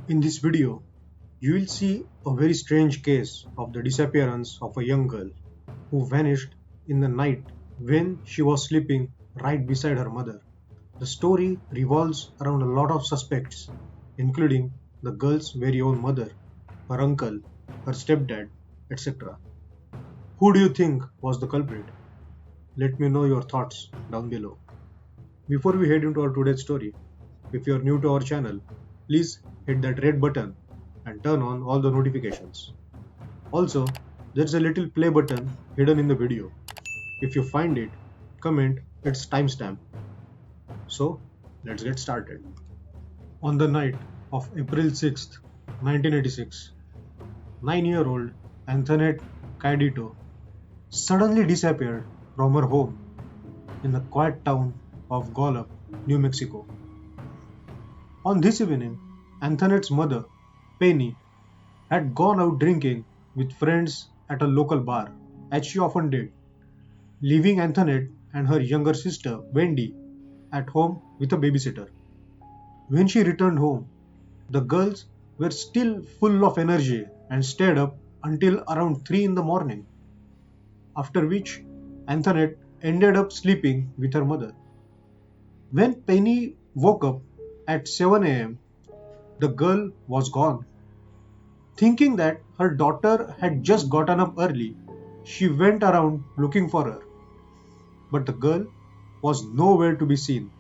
In this video, you will see a very strange case of the disappearance of a young girl who vanished in the night when she was sleeping right beside her mother. The story revolves around a lot of suspects, including the girl's very own mother, her uncle, her stepdad, etc. Who do you think was the culprit? Let me know your thoughts down below. Before we head into our today's story, if you are new to our channel, please hit that red button and turn on all the notifications. Also, there's a little play button hidden in the video. If you find it, comment its timestamp. So, let's get started. On the night of April 6th, 1986, 9-year-old Anthonette Cayedito suddenly disappeared from her home in the quiet town of Gallup, New Mexico. On this evening, Anthonette's mother, Penny, had gone out drinking with friends at a local bar, as she often did, leaving Anthonette and her younger sister, Wendy, at home with a babysitter. When she returned home, the girls were still full of energy and stayed up until around 3 in the morning, after which Anthonette ended up sleeping with her mother. When Penny woke up at 7 am, the girl was gone. Thinking that her daughter had just gotten up early, she went around looking for her. But the girl was nowhere to be seen,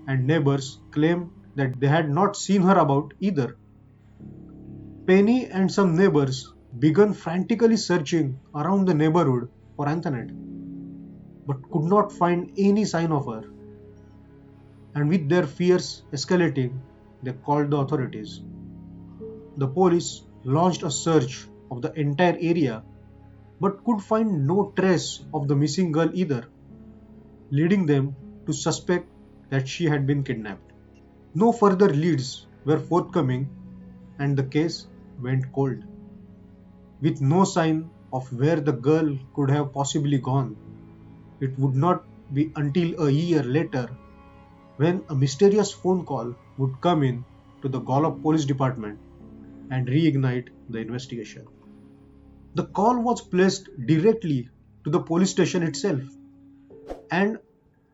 and neighbors claimed that they had not seen her about either. Penny and some neighbors began frantically searching around the neighborhood for Anthonette, but could not find any sign of her. And with their fears escalating, they called the authorities. The police launched a search of the entire area but could find no trace of the missing girl either, leading them to suspect that she had been kidnapped. No further leads were forthcoming and the case went cold. With no sign of where the girl could have possibly gone, it would not be until a year later when a mysterious phone call would come in to the Gallup Police Department and reignite the investigation. The call was placed directly to the police station itself, and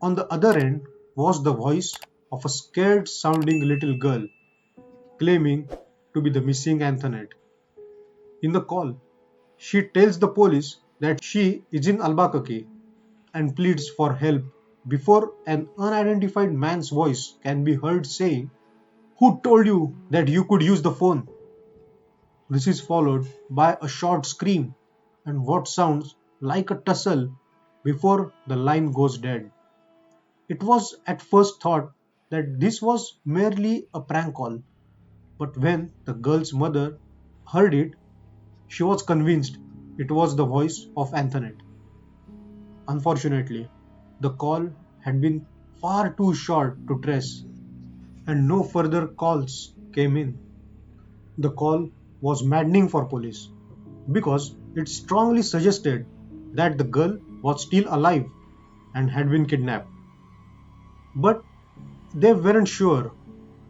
on the other end was the voice of a scared sounding little girl claiming to be the missing Anthonette. In the call, she tells the police that she is in Albuquerque and pleads for help before an unidentified man's voice can be heard saying, "Who told you that you could use the phone?" This is followed by a short scream and what sounds like a tussle before the line goes dead. It was at first thought that this was merely a prank call, but when the girl's mother heard it, she was convinced it was the voice of Anthonette. Unfortunately, the call had been far too short to trace, and no further calls came in. The call was maddening for police because it strongly suggested that the girl was still alive and had been kidnapped. But they weren't sure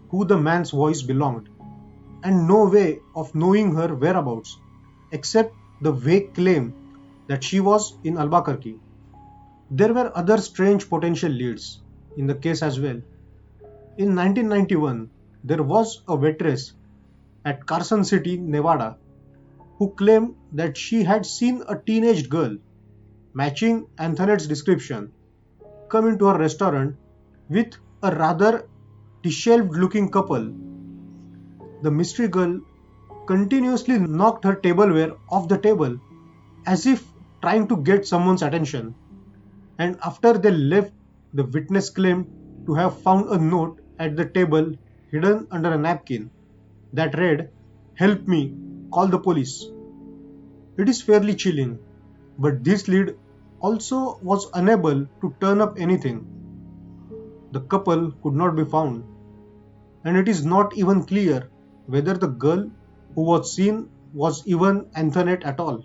who the man's voice belonged, and no way of knowing her whereabouts except the vague claim that she was in Albuquerque. There were other strange potential leads in the case as well. In 1991, there was a waitress at Carson City, Nevada, who claimed that she had seen a teenage girl, matching Anthonette's description, come into her restaurant with a rather disheveled looking couple. The mystery girl continuously knocked her tableware off the table as if trying to get someone's attention. And after they left, the witness claimed to have found a note at the table hidden under a napkin that read, "Help me, call the police." It is fairly chilling, but this lead also was unable to turn up anything. The couple could not be found, and it is not even clear whether the girl who was seen was even Anthonette at all.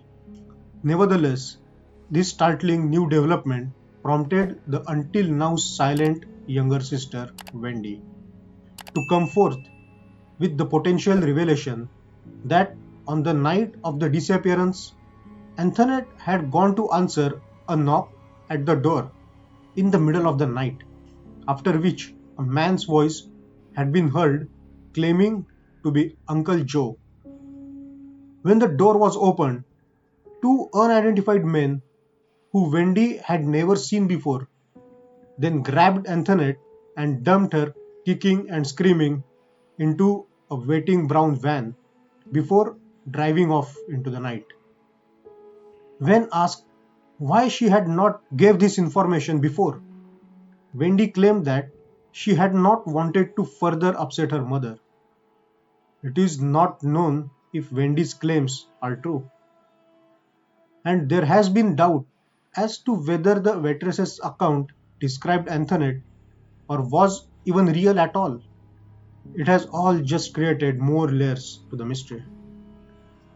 Nevertheless, this startling new development prompted the until now silent younger sister, Wendy, to come forth with the potential revelation that on the night of the disappearance, Anthonette had gone to answer a knock at the door in the middle of the night, after which a man's voice had been heard claiming to be Uncle Joe. When the door was opened, two unidentified men who Wendy had never seen before then grabbed Anthonette and dumped her, kicking and screaming, into a waiting brown van before driving off into the night. When asked why she had not gave this information before, Wendy claimed that she had not wanted to further upset her mother. It is not known if Wendy's claims are true, and there has been doubt as to whether the waitress's account described Anthonette or was even real at all. It has all just created more layers to the mystery.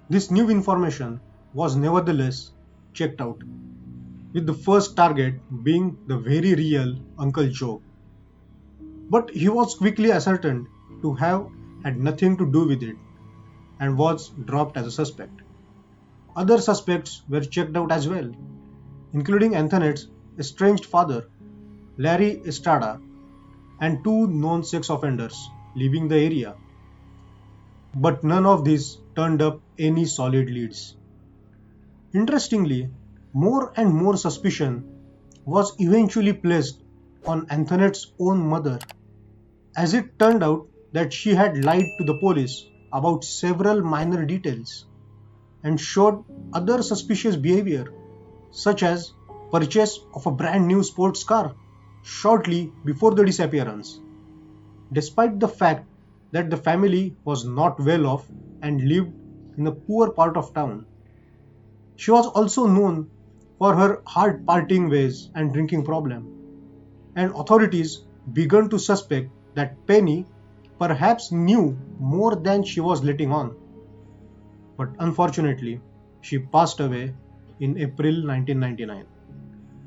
This new information was nevertheless checked out, with the first target being the very real Uncle Joe. But he was quickly ascertained to have had nothing to do with it and was dropped as a suspect. Other suspects were checked out as well, including Anthonette's estranged father, Larry Estrada, and two known sex offenders leaving the area. But none of these turned up any solid leads. Interestingly, more and more suspicion was eventually placed on Anthonette's own mother, as it turned out that she had lied to the police about several minor details and showed other suspicious behavior, such as purchase of a brand new sports car shortly before the disappearance, despite the fact that the family was not well off and lived in a poor part of town. She was also known for her hard partying ways and drinking problem, and authorities began to suspect that Penny perhaps knew more than she was letting on. But unfortunately, she passed away in April 1999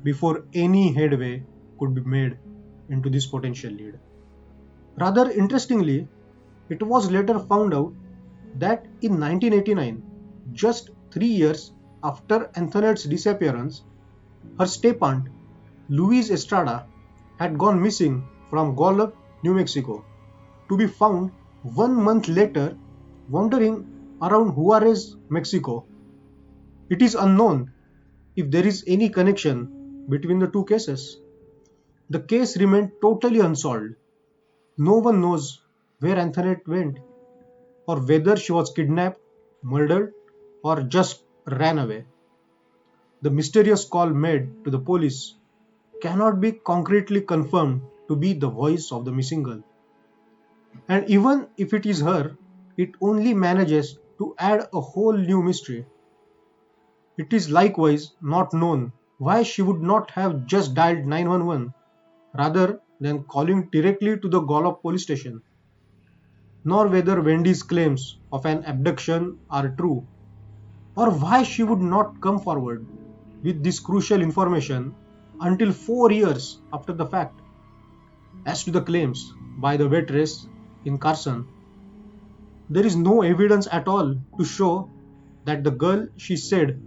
before any headway could be made into this potential lead. Rather interestingly, it was later found out that in 1989, just 3 years after Anthonette's disappearance, her step-aunt, Louise Estrada, had gone missing from Gallup, New Mexico, to be found 1 month later wandering around Juarez, Mexico. It is unknown if there is any connection between the two cases. The case remained totally unsolved. No one knows where Anthonette went, or whether she was kidnapped, murdered, or just ran away. The mysterious call made to the police cannot be concretely confirmed to be the voice of the missing girl. And even if it is her, it only manages to add a whole new mystery. It is likewise not known why she would not have just dialed 911 rather than calling directly to the Gallup police station, nor whether Wendy's claims of an abduction are true, or why she would not come forward with this crucial information until 4 years after the fact. As to the claims by the waitress in Carson, there is no evidence at all to show that the girl she said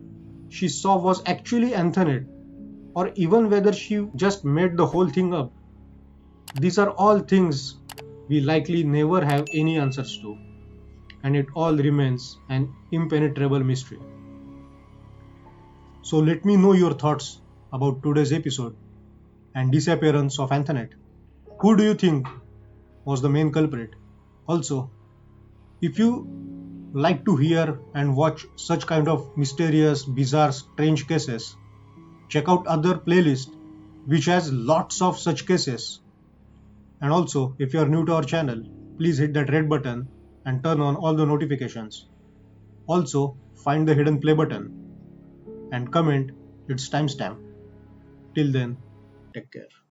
she saw was actually Anthonette, or even whether she just made the whole thing up. These are all things we likely never have any answers to, and it all remains an impenetrable mystery. So let me know your thoughts about today's episode and disappearance of Anthonette. Who do you think was the main culprit? Also, if you like to hear and watch such kind of mysterious, bizarre, strange cases, check out other playlist which has lots of such cases. And also, if you are new to our channel, please hit that red button and turn on all the notifications. Also, find the hidden play button and comment its timestamp. Till then, take care.